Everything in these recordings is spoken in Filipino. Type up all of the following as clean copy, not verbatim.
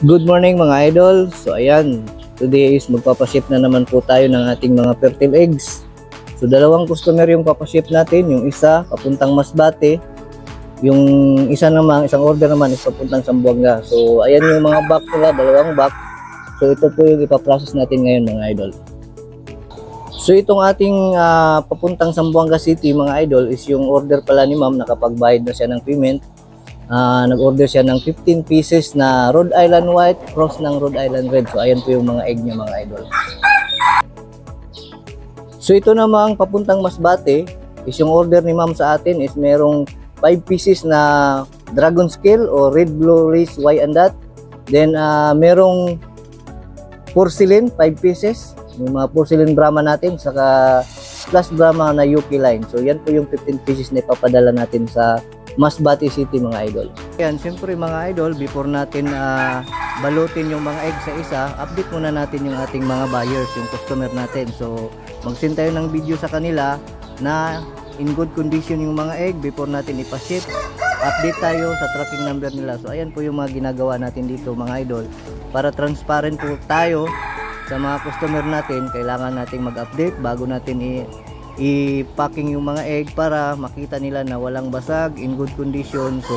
Good morning mga idol. So ayan, today is magpapaship na naman po tayo ng ating mga fertile eggs. So dalawang customer yung papaship natin, yung isa papuntang Masbate, yung isa naman, isang order naman is papuntang Zamboanga. So ayan yung mga box nila, dalawang box. So ito po yung ipaprocess natin ngayon mga idol. So itong ating papuntang Zamboanga City mga idol is yung order pala ni ma'am, nakapagbayad na siya ng payment. Nag-order siya ng 15 pieces na Rhode Island White cross ng Rhode Island Red. So ayan po yung mga egg niya mga idol. So ito namang papuntang Masbate is yung order ni ma'am sa atin is merong 5 pieces na Dragon Scale o Red Blue Race Y and Dot. Then merong porcelain 5 pieces. Yung mga porcelain Brahma natin saka plus Brahma na UP line. So yan po yung 15 pieces na ipapadala natin sa Masbate City mga idol. Yan, siyempre mga idol, before natin balutin yung mga egg sa isa, update muna natin yung ating mga buyers, yung customer natin. So mag-send tayo ng video sa kanila na in good condition yung mga egg before natin ipaship. Update tayo sa tracking number nila. So ayan po yung mga ginagawa natin dito mga idol. Para transparent po tayo sa mga customer natin, kailangan nating mag-update bago natin i-packing yung mga egg para makita nila na walang basag, in good condition. So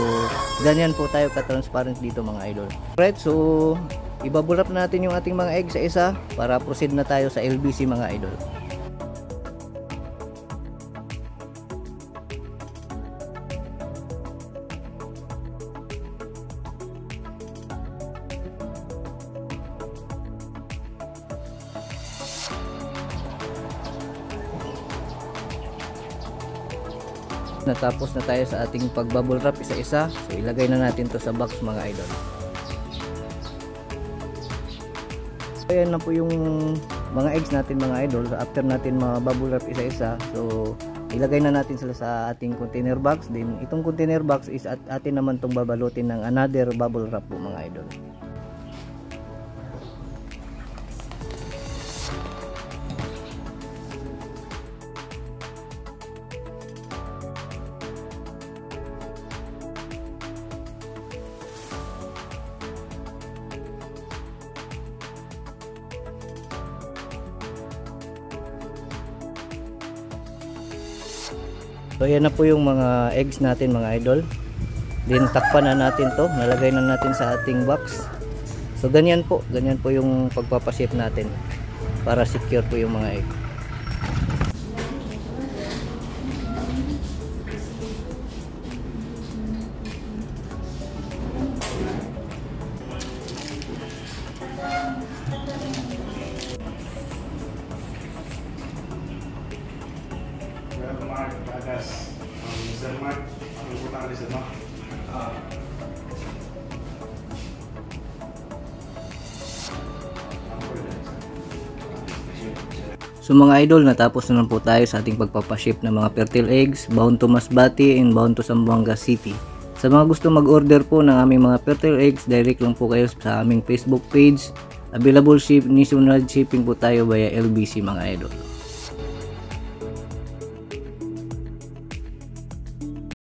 ganyan po tayo ka-transparent dito mga idol. Alright, so ibabulap natin yung ating mga egg sa isa para proceed na tayo sa LBC mga idol. Natapos na tayo sa ating pagbubble wrap isa-isa. So ilagay na natin to sa box mga idol. So ayan na po yung mga eggs natin mga idol. So after natin bubble wrap isa-isa, so ilagay na natin sila sa ating container box. Then itong container box is atin naman tong babalutin ng another bubble wrap po mga idol. So yan na po yung mga eggs natin mga idol. Then takpan na natin to, nalagay na natin sa ating box. So ganyan po yung pagpapaship natin para secure po yung mga egg. So mga idol, natapos na po tayo sa ating pagpapaship ng mga fertile eggs bound to Masbate and bound to Zamboanga City. Sa mga gusto mag-order po ng aming mga fertile eggs, direct lang po kayo sa aming Facebook page. Available nationwide shipping po tayo via LBC mga idol.